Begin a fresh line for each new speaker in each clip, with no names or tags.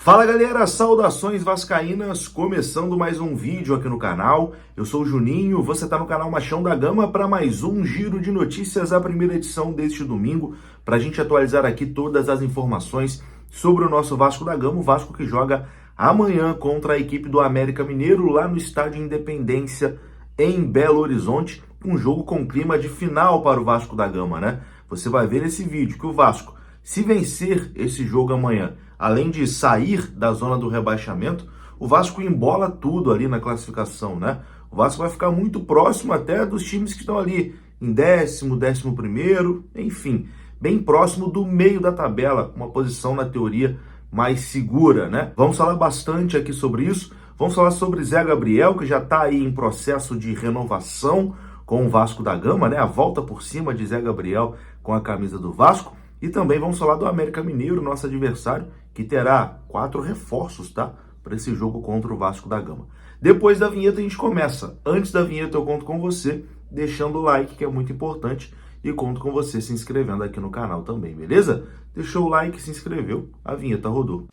Fala galera, saudações vascaínas, começando mais um vídeo aqui no canal. Eu sou o Juninho, você está no canal Machão da Gama para mais um giro de notícias, a primeira edição deste domingo, para a gente atualizar aqui todas as informações sobre o nosso Vasco da Gama, o Vasco que joga amanhã contra a equipe do América Mineiro lá no Estádio Independência em Belo Horizonte, um jogo com clima de final para o Vasco da Gama, né? Você vai ver nesse vídeo que o Vasco, se vencer esse jogo amanhã, além de sair da zona do rebaixamento, o Vasco embola tudo ali na classificação, né? O Vasco vai ficar muito próximo até dos times que estão ali em 11º, enfim, bem próximo do meio da tabela, uma posição na teoria mais segura, né? Vamos falar bastante aqui sobre isso. Vamos falar sobre Zé Gabriel, que já está aí em processo de renovação com o Vasco da Gama, né? A volta por cima de Zé Gabriel com a camisa do Vasco. E também vamos falar do América Mineiro, nosso adversário, que terá 4 reforços, tá? Para esse jogo contra o Vasco da Gama. Depois da vinheta a gente começa. Antes da vinheta eu conto com você, deixando o like, que é muito importante, e conto com você se inscrevendo aqui no canal também, beleza? Deixou o like, se inscreveu, a vinheta rodou.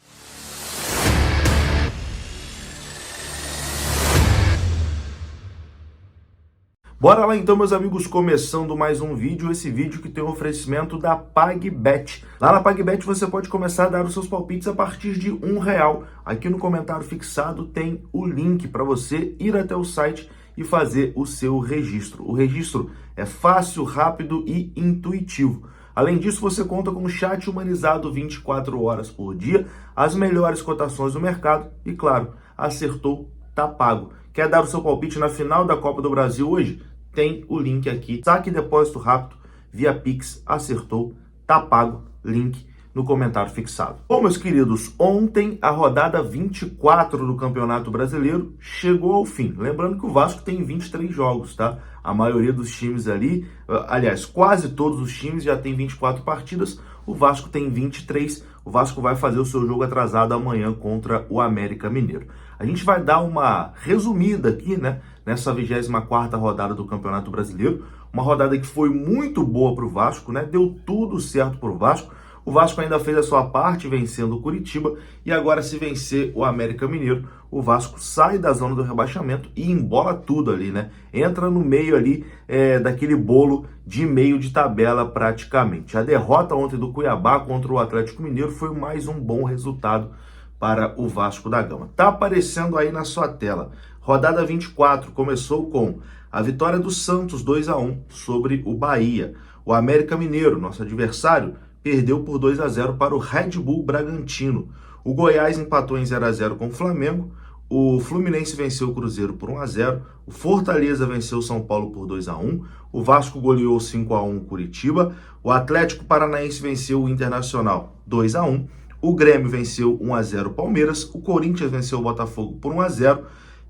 Bora lá então, meus amigos, começando mais um vídeo, esse vídeo que tem um oferecimento da PagBet. Lá na PagBet você pode começar a dar os seus palpites a partir de R$1. Aqui no comentário fixado tem o link para você ir até o site e fazer o seu registro. O registro é fácil, rápido e intuitivo. Além disso, você conta com um chat humanizado 24 horas por dia, as melhores cotações do mercado e, claro, acertou, tá pago. Quer dar o seu palpite na final da Copa do Brasil hoje? Tem o link aqui. Saque e depósito rápido via Pix. Acertou, tá pago. Link no comentário fixado. Bom, meus queridos, ontem a rodada 24 do Campeonato Brasileiro chegou ao fim. Lembrando que o Vasco tem 23 jogos, tá? A maioria dos times ali, aliás, quase todos os times já tem 24 partidas. O Vasco tem 23. O Vasco vai fazer o seu jogo atrasado amanhã contra o América Mineiro. A gente vai dar uma resumida aqui, né? Nessa 24ª rodada do Campeonato Brasileiro. Uma rodada que foi muito boa para o Vasco, né? Deu tudo certo para o Vasco. O Vasco ainda fez a sua parte vencendo o Curitiba e agora, se vencer o América Mineiro, o Vasco sai da zona do rebaixamento e embola tudo ali, né? Entra no meio ali daquele bolo de meio de tabela praticamente. A derrota ontem do Cuiabá contra o Atlético Mineiro foi mais um bom resultado para o Vasco da Gama. Tá aparecendo aí na sua tela. Rodada 24 começou com a vitória do Santos 2-1 sobre o Bahia. O América Mineiro, nosso adversário, perdeu por 2-0 para o Red Bull Bragantino. O Goiás empatou em 0-0 com o Flamengo. O Fluminense venceu o Cruzeiro por 1-0. O Fortaleza venceu o São Paulo por 2-1. O Vasco goleou 5-1 o Curitiba. O Atlético Paranaense venceu o Internacional 2-1. O Grêmio venceu 1-0 o Palmeiras. O Corinthians venceu o Botafogo por 1-0.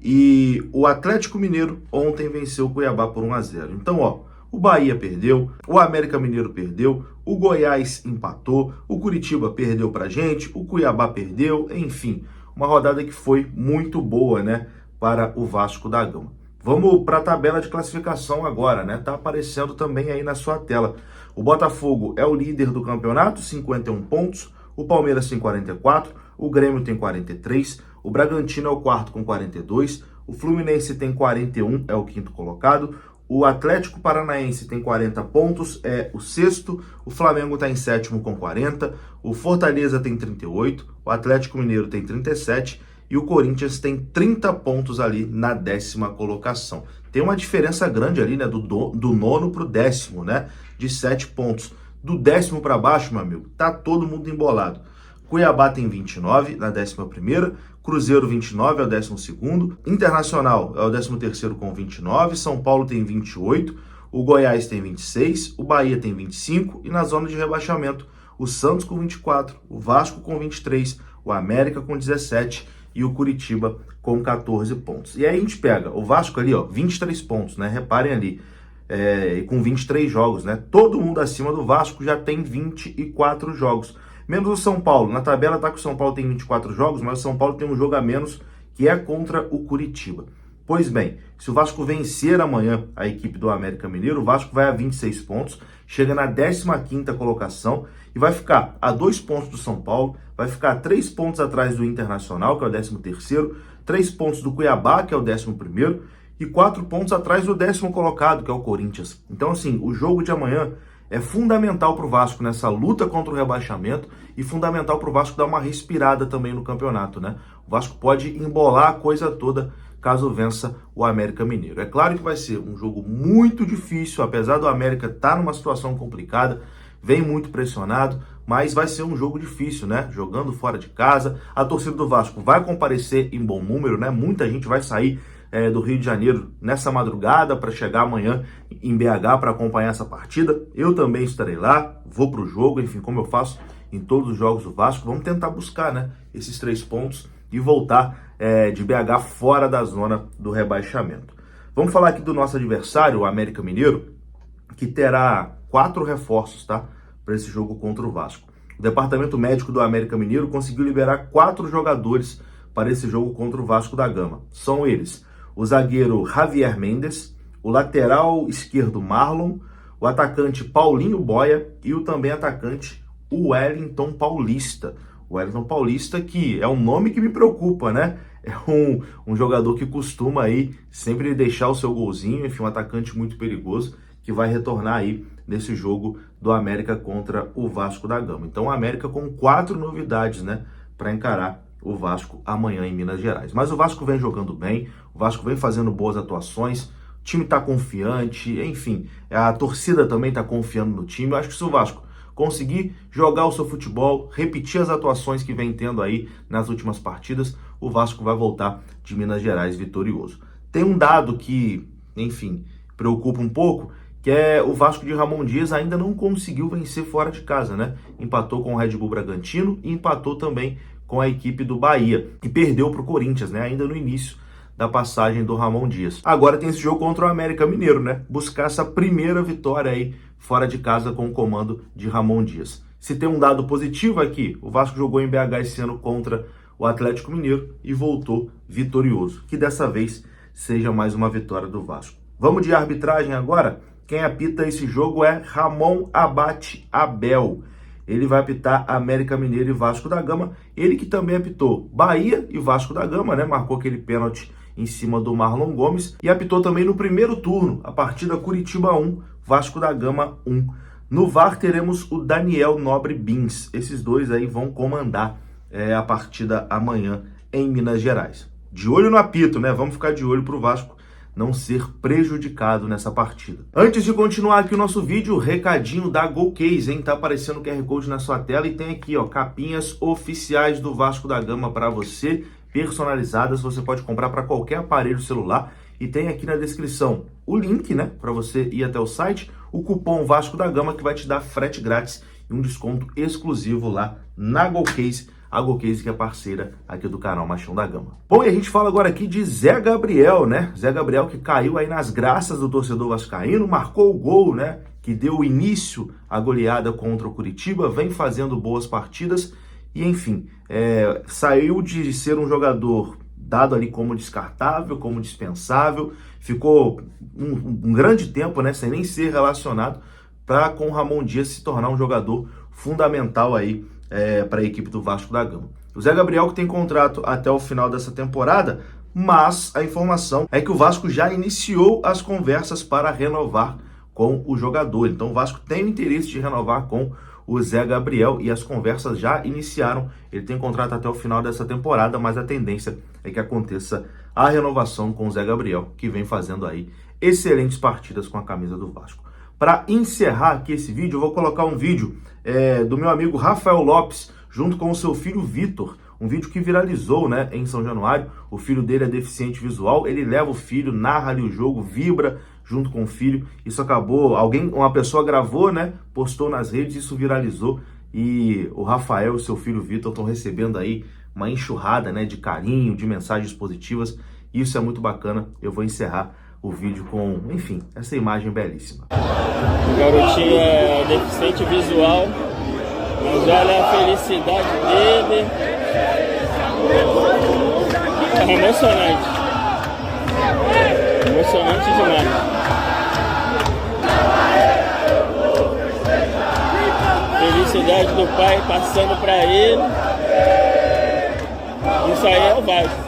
E o Atlético Mineiro ontem venceu o Cuiabá por 1-0. Então, ó, o Bahia perdeu, o América Mineiro perdeu, o Goiás empatou, o Curitiba perdeu pra gente, o Cuiabá perdeu, enfim, uma rodada que foi muito boa, né, para o Vasco da Gama. Vamos para a tabela de classificação agora, né? Tá aparecendo também aí na sua tela. O Botafogo é o líder do campeonato, 51 pontos, o Palmeiras tem 44, o Grêmio tem 43, o Bragantino é o quarto com 42, o Fluminense tem 41, é o quinto colocado, o Atlético Paranaense tem 40 pontos, é o sexto, o Flamengo está em sétimo com 40, o Fortaleza tem 38, o Atlético Mineiro tem 37 e o Corinthians tem 30 pontos ali na 10ª colocação. Tem uma diferença grande ali, né, do 9º para o 10º, né, de 7 pontos. Do 10º para baixo, meu amigo, tá todo mundo embolado. Cuiabá tem 29 na 11ª, Cruzeiro 29 é o 12º, Internacional é o 13º com 29, São Paulo tem 28, o Goiás tem 26, o Bahia tem 25 e na zona de rebaixamento o Santos com 24, o Vasco com 23, o América com 17 e o Curitiba com 14 pontos. E aí a gente pega o Vasco ali, ó, 23 pontos, né? Reparem ali, com 23 jogos, né? Todo mundo acima do Vasco já tem 24 jogos. Menos o São Paulo. Na tabela tá que o São Paulo tem 24 jogos, mas o São Paulo tem um jogo a menos, que é contra o Curitiba. Pois bem, se o Vasco vencer amanhã a equipe do América Mineiro, o Vasco vai a 26 pontos, chega na 15ª colocação e vai ficar a 2 pontos do São Paulo, vai ficar a 3 pontos atrás do Internacional, que é o 13º, 3 pontos do Cuiabá, que é o 11º, e 4 pontos atrás do 10º colocado, que é o Corinthians. Então, assim, o jogo de amanhã é fundamental para o Vasco nessa luta contra o rebaixamento e fundamental para o Vasco dar uma respirada também no campeonato, né? O Vasco pode embolar a coisa toda caso vença o América Mineiro. É claro que vai ser um jogo muito difícil, apesar do América estar numa situação complicada, vem muito pressionado, mas vai ser um jogo difícil, né? Jogando fora de casa, a torcida do Vasco vai comparecer em bom número, né? Muita gente vai sair do Rio de Janeiro nessa madrugada para chegar amanhã em BH para acompanhar essa partida. Eu também estarei lá, vou para o jogo, enfim, como eu faço em todos os jogos do Vasco. Vamos tentar buscar, né, esses 3 pontos e voltar de BH fora da zona do rebaixamento. Vamos falar aqui do nosso adversário, o América Mineiro, que terá 4 reforços, tá, para esse jogo contra o Vasco. O departamento médico do América Mineiro conseguiu liberar 4 jogadores para esse jogo contra o Vasco da Gama. São eles: o zagueiro Javier Mendes, o lateral esquerdo Marlon, o atacante Paulinho Boia e o também atacante Wellington Paulista. O Wellington Paulista, que é um nome que me preocupa, né? É um jogador que costuma aí sempre deixar o seu golzinho, enfim, um atacante muito perigoso que vai retornar aí nesse jogo do América contra o Vasco da Gama. Então, o América com 4 novidades, né, para encarar o Vasco amanhã em Minas Gerais. Mas o Vasco vem jogando bem, o Vasco vem fazendo boas atuações, o time está confiante, enfim, a torcida também está confiando no time. Eu acho que se o Vasco conseguir jogar o seu futebol, repetir as atuações que vem tendo aí nas últimas partidas, o Vasco vai voltar de Minas Gerais vitorioso. Tem um dado que, enfim, preocupa um pouco, que é o Vasco de Ramon Dias ainda não conseguiu vencer fora de casa, né? Empatou com o Red Bull Bragantino e empatou também com a equipe do Bahia, que perdeu para o Corinthians, né? Ainda no início da passagem do Ramon Dias. Agora tem esse jogo contra o América Mineiro, né? Buscar essa primeira vitória aí fora de casa com o comando de Ramon Dias. Se tem um dado positivo aqui, o Vasco jogou em BH esse ano contra o Atlético Mineiro e voltou vitorioso. Que dessa vez seja mais uma vitória do Vasco. Vamos de arbitragem agora? Quem apita esse jogo é Ramon Abate Abel. Ele vai apitar América Mineiro e Vasco da Gama. Ele que também apitou Bahia e Vasco da Gama, né? Marcou aquele pênalti em cima do Marlon Gomes. E apitou também no primeiro turno, a partida Curitiba 1, Vasco da Gama 1. No VAR teremos o Daniel Nobre Bins. Esses dois aí vão comandar a partida amanhã em Minas Gerais. De olho no apito, né? Vamos ficar de olho pro Vasco não ser prejudicado nessa partida. Antes de continuar aqui o nosso vídeo, recadinho da GoCase, hein? Tá aparecendo o QR Code na sua tela e tem aqui, ó, capinhas oficiais do Vasco da Gama para você, personalizadas. Você pode comprar para qualquer aparelho celular e tem aqui na descrição o link, né, para você ir até o site, o cupom Vasco da Gama que vai te dar frete grátis e um desconto exclusivo lá na GoCase. A GoCase que é parceira aqui do canal Machão da Gama. Bom, e a gente fala agora aqui de Zé Gabriel, né? Zé Gabriel que caiu aí nas graças do torcedor vascaíno, marcou o gol, né? Que deu início à goleada contra o Curitiba, vem fazendo boas partidas e, enfim, saiu de ser um jogador dado ali como descartável, como dispensável, ficou um grande tempo, né? Sem nem ser relacionado, para com o Ramon Dias se tornar um jogador fundamental aí para a equipe do Vasco da Gama. O Zé Gabriel que tem contrato até o final dessa temporada, mas a informação é que o Vasco já iniciou as conversas para renovar com o jogador. Então o Vasco tem o interesse de renovar com o Zé Gabriel e as conversas já iniciaram. Ele tem contrato até o final dessa temporada, mas a tendência é que aconteça a renovação com o Zé Gabriel, que vem fazendo aí excelentes partidas com a camisa do Vasco. Para encerrar aqui esse vídeo, eu vou colocar um vídeo do meu amigo Rafael Lopes, junto com o seu filho Vitor, um vídeo que viralizou, né, em São Januário. O filho dele é deficiente visual, ele leva o filho, narra ali o jogo, vibra junto com o filho. Isso acabou, uma pessoa gravou, né, postou nas redes, isso viralizou e o Rafael e o seu filho Vitor estão recebendo aí uma enxurrada, né, de carinho, de mensagens positivas. Isso é muito bacana. Eu vou encerrar o vídeo com, enfim, essa imagem belíssima.
O garotinho é deficiente visual, mas olha a felicidade dele. É emocionante. emocionante demais. Felicidade do pai passando para ele. Isso aí é o Vasco.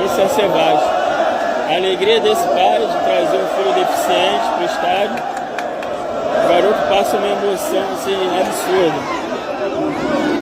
Isso é ser Vasco. A alegria desse pai de trazer um filho deficiente para o estádio. O garoto passa uma emoção assim, absurda.